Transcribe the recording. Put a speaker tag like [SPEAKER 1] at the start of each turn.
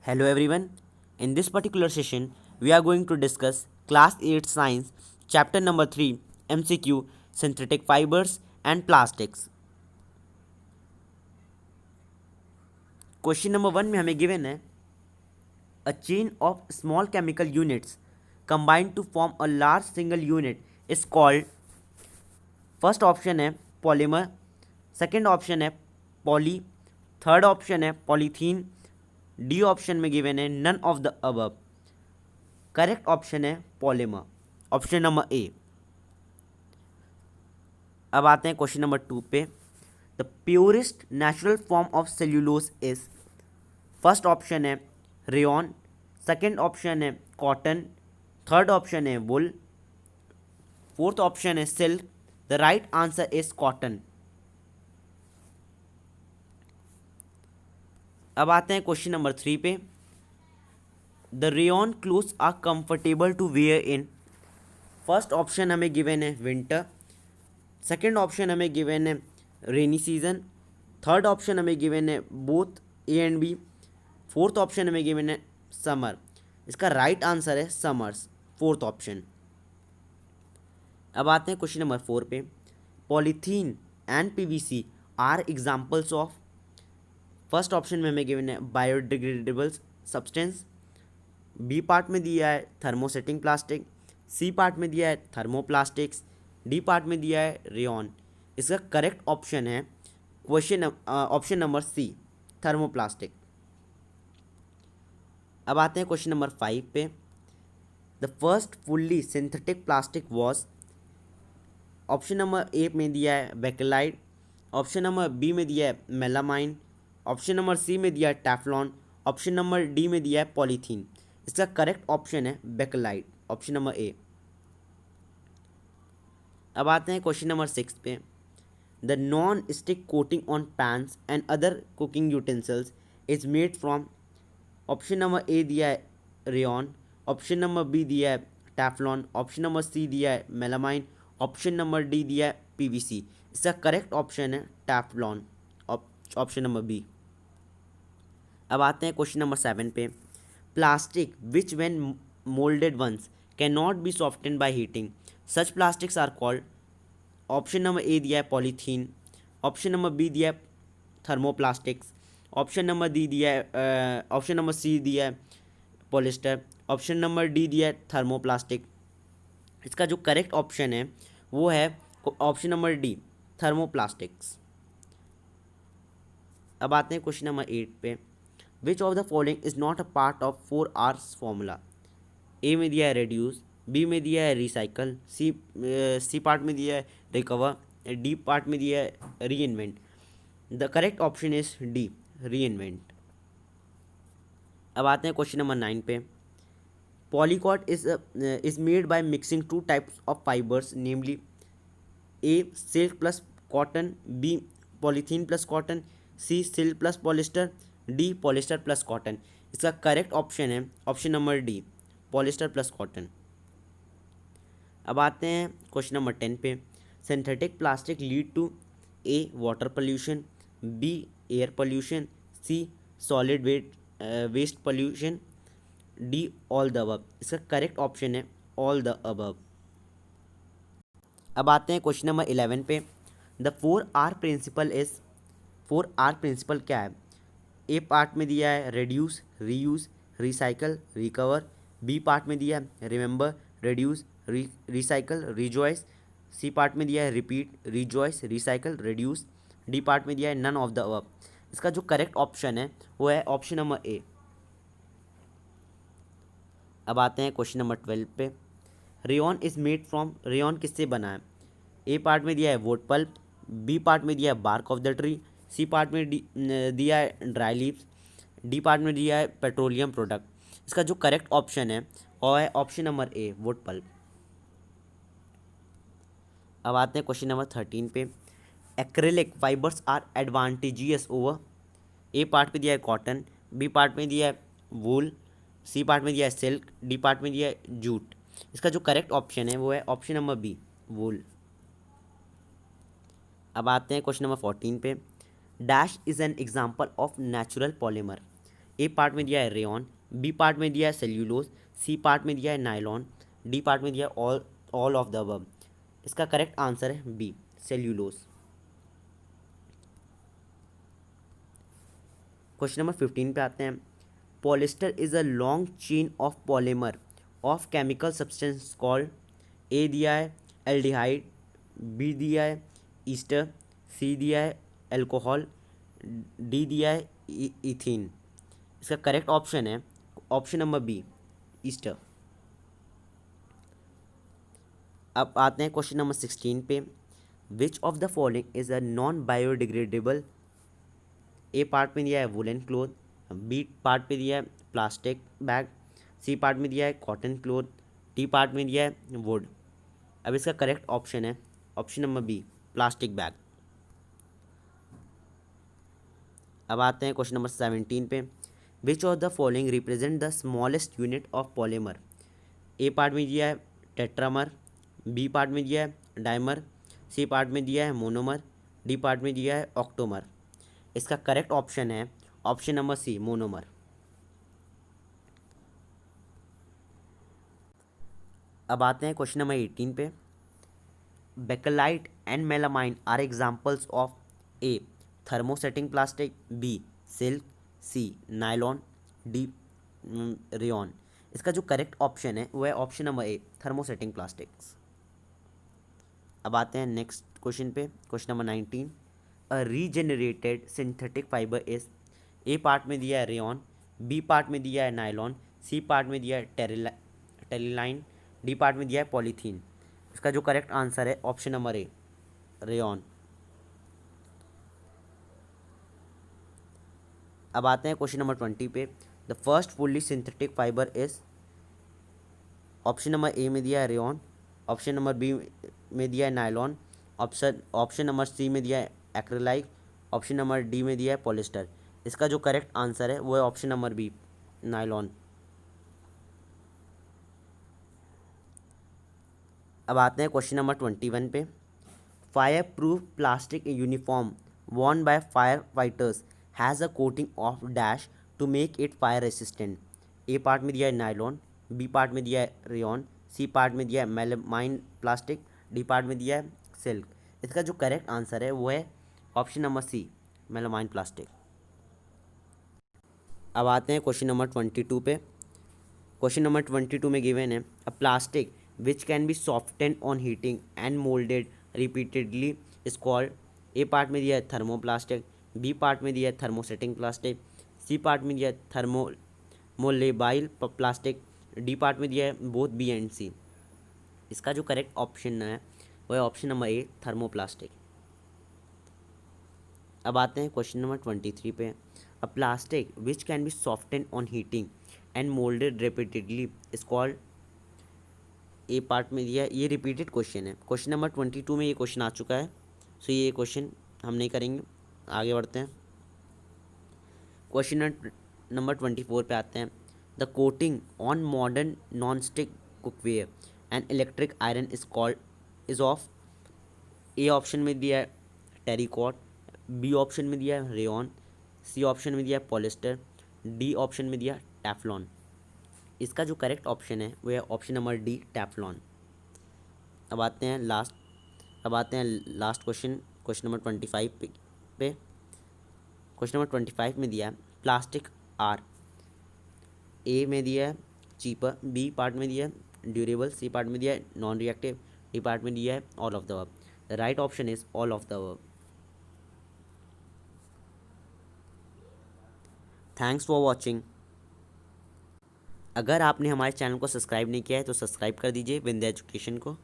[SPEAKER 1] Hello everyone. In this particular session, we are going to discuss Class 8 Science, Chapter number 3, MCQ, Synthetic Fibers and Plastics. Question number 1 में हमें given है a chain of small chemical units combined to form a large single unit is called. First option है polymer, second option है poly, third option है polythene, D option में given है none of the above. Correct option है polymer, option number A. अब आते हैं question number 2 पे. The purest natural form of cellulose is. First option है रेयॉन, सेकंड ऑप्शन है कॉटन, थर्ड ऑप्शन है वुल, फोर्थ ऑप्शन है silk. The right answer is cotton. अब आते हैं क्वेश्चन नंबर 3 पे. The rayon clothes are comfortable to wear in. First option हमें given है विंटर, सेकेंड ऑप्शन हमें गिवन है रेनी सीजन, थर्ड ऑप्शन हमें गिवन है both A and B, fourth option हमें गिवन है समर. इसका राइट आंसर है समर्स, फोर्थ ऑप्शन. अब आते हैं क्वेश्चन नंबर 4 पे. Polythene and PVC are examples of. First option में हमें गिवन है बायोडिग्रेडेबल सब्सटेंस, बी पार्ट में दिया है थर्मोसेटिंग प्लास्टिक, सी पार्ट में दिया है थर्मोप्लास्टिक्स, डी पार्ट में दिया है रेयॉन. इसका करेक्ट ऑप्शन है question option number C, thermoplastic. अब आते हैं क्वेश्चन नंबर 5 पे. The first fully synthetic plastic was. Option number A में दिया है बेकेलाइट, ऑप्शन नंबर बी में दिया है मेलामाइन, ऑप्शन नंबर सी में दिया है टेफ्लॉन, ऑप्शन नंबर डी में दिया है पॉलीथीन. इसका करेक्ट ऑप्शन है बेकेलाइट, ऑप्शन नंबर ए. अब आते हैं क्वेश्चन नंबर 6 पे. The non stick coating on pans and other cooking utensils is made from. Option number A दिया है रेयॉन, ऑप्शन नंबर बी दिया है टेफ्लॉन, ऑप्शन नंबर सी दिया है मेलामाइन, ऑप्शन नंबर डी दिया है पीवीसी. इसका करेक्ट ऑप्शन है टेफ्लॉन, ऑप्शन नंबर बी. अब आते हैं क्वेश्चन नंबर 7 पे. Plastic which when moulded once can not be softened by heating. Such plastics are called. Option number A दिया है पॉलीथीन, ऑप्शन नंबर बी दिया है थर्मोप्लास्टिक्स, ऑप्शन नंबर डी दिया है ऑप्शन नंबर सी दिया है पॉलिस्टर, ऑप्शन नंबर डी दिया है थर्मोप्लास्टिक. इसका जो करेक्ट ऑप्शन है वो है ऑप्शन नंबर डी, थर्मोप्लास्टिक्स. अब आते हैं क्वेश्चन नंबर 8 पे. Which of the following is not a part of 4 R's formula. A में दिया है रेड्यूस, बी में दिया है रिसाइकल, सी पार्ट में दिया है रिकवर, डी पार्ट में दिया है reinvent. The correct option is D, reinvent. अब आते हैं क्वेश्चन नंबर 9 पे. Polycot is made by mixing 2 types of fibres namely. A silk plus cotton, B polythene plus cotton, C silk plus polyester, D polyester plus cotton. इसका correct option है option number D, polyester plus cotton. अब आते हैं question number 10 पे. Synthetic plastic lead to. A water pollution, B air pollution, C solid waste pollution, D all the above. इसका correct option है all the above. अब आते हैं question number 11 पे. The 4R principal is. 4R principal क्या है. ए part में दिया है reduce, reuse, recycle, recover, B part में दिया है remember, reduce, recycle, rejoice, C part में दिया है repeat, rejoice, recycle, reduce, D part में दिया है नन ऑफ द अबव. इसका जो करेक्ट ऑप्शन है वो है ऑप्शन नंबर ए. अब आते हैं क्वेश्चन नंबर 12 पे. Rayon is made from. Rayon किससे बना है. ए पार्ट में दिया है वुड पल्प, बी पार्ट में दिया है bark of the tree, C part में दिया है ड्राई लीव्स, डी पार्ट में दिया है पेट्रोलियम प्रोडक्ट. इसका जो करेक्ट ऑप्शन है वो है option number A, wood pulp. अब आते हैं क्वेश्चन नंबर 13 पे. Acrylic fibres are advantageous over. A part में दिया है कॉटन, बी पार्ट में दिया है वूल, सी पार्ट में दिया है सिल्क, डी पार्ट में दिया है जूट. इसका जो करेक्ट ऑप्शन है वो है ऑप्शन नंबर बी, वूल. अब आते हैं क्वेश्चन नंबर 14 पे. Dash is an example of natural polymer. A part में दिया है रेयॉन, बी पार्ट में दिया है सेल्यूलोज, सी पार्ट में दिया है नायलॉन, डी पार्ट में दिया है ऑल ऑफ द अबव। इसका करेक्ट आंसर है बी, सेल्यूलोज। क्वेश्चन नंबर 15 पे आते हैं। Polyester is a long chain of polymer of chemical substance called. A दिया है एल्डिहाइड, बी दिया है ईस्टर, सी दिया है एल्कोहल, डी दिया है इथीन। इसका करेक्ट ऑप्शन है ऑप्शन नंबर बी, ईस्टर। अब आते हैं क्वेश्चन नंबर 16 पे। Which of the following is a non biodegradable. A part में दिया है वुलन क्लोथ, बी पार्ट में दिया है प्लास्टिक बैग, सी पार्ट में दिया है कॉटन क्लोथ, डी पार्ट में दिया है वुड। अब इसका करेक्ट ऑप्शन है option number B, plastic bag. अब आते हैं क्वेश्चन नंबर 17 पे। Which of the following represent the smallest unit of polymer. A part में दिया है टेट्रामर, बी पार्ट में दिया है डाइमर, सी पार्ट में दिया है मोनोमर, डी पार्ट में दिया है ऑक्टोमर। इसका करेक्ट ऑप्शन है ऑप्शन नंबर सी, मोनोमर। अब आते हैं क्वेश्चन नंबर 18 पे। Bakelite and melamine are examples of a thermosetting plastic, B silk, C nylon, D rayon. इसका जो करेक्ट ऑप्शन है वो है option number A, thermosetting plastics. अब आते हैं नेक्स्ट क्वेश्चन पे। Question number 19। A regenerated synthetic fibre is. A part में दिया है रेयॉन, बी पार्ट में दिया है नायलॉन, सी पार्ट में दिया है टेरिलाइन, डी पार्ट में दिया है पॉलीथीन। इसका जो करेक्ट आंसर है ऑप्शन नंबर ए, रेयॉन। अब आते हैं क्वेश्चन नंबर 20 पे। The first fully synthetic fibre is. Option number A में दिया है रेयॉन, ऑप्शन नंबर बी में दिया है नायलॉन, ऑप्शन नंबर सी में दिया है एक्रेलाइट, ऑप्शन नंबर डी में दिया है पॉलिस्टर। इसका जो करेक्ट आंसर है वो है ऑप्शन नंबर बी, नायलॉन। अब आते हैं क्वेश्चन नंबर 21 पे। Fire proof plastic uniform worn by fire fighters has a coating of dash to make it fire resistant. A part में दिया है नायलॉन, बी पार्ट में दिया है रेयॉन, सी पार्ट में दिया है मेलामाइन प्लास्टिक, डी पार्ट में दिया है सिल्क। इसका जो करेक्ट आंसर है वो है option number C, melamine plastic. अब आते हैं क्वेश्चन नंबर 22 पे। क्वेश्चन नंबर 22 में गिवन है अ plastic which can be softened on heating and moulded repeatedly is called. A part में दिया है थर्मोप्लास्टिक, बी पार्ट में दिया है थर्मोसेटिंग प्लास्टिक, सी पार्ट में दिया है थर्मोमोलेबाइल प्लास्टिक, डी पार्ट में दिया है बोथ बी एंड सी। इसका जो करेक्ट ऑप्शन है वो है ऑप्शन नंबर ए, थर्मोप्लास्टिक। अब आते हैं क्वेश्चन नंबर 23 पे। अ plastic which can be softened on heating and moulded repeatedly is called. A part में दिया है, ये रिपीटेड क्वेश्चन है। क्वेश्चन नंबर 22 में ये क्वेश्चन आ चुका है, सो ये क्वेश्चन हम नहीं करेंगे। आगे बढ़ते हैं। क्वेश्चन नंबर 24 पे आते हैं। The coating on modern non stick cookware and electric iron is called is of. A option में दिया है टेरिकॉट, बी ऑप्शन में दिया है रेयॉन, सी ऑप्शन में दिया है पॉलिस्टर, डी ऑप्शन में दिया टेफ्लॉन। इसका जो करेक्ट ऑप्शन है वो है ऑप्शन नंबर डी, टेफ्लॉन। अब आते हैं लास्ट क्वेश्चन, क्वेश्चन नंबर 25 पे। क्वेश्चन नंबर 25 में दिया है प्लास्टिक आर। ए में दिया है चीपर, बी पार्ट में दिया है ड्यूरेबल, सी पार्ट में दिया है नॉन रिएक्टिव, डी पार्ट में दिया है all of the above. The right option is all of the above. Thanks for watching. अगर आपने हमारे चैनल को सब्सक्राइब नहीं किया है तो सब्सक्राइब कर दीजिए विंध्या एजुकेशन को।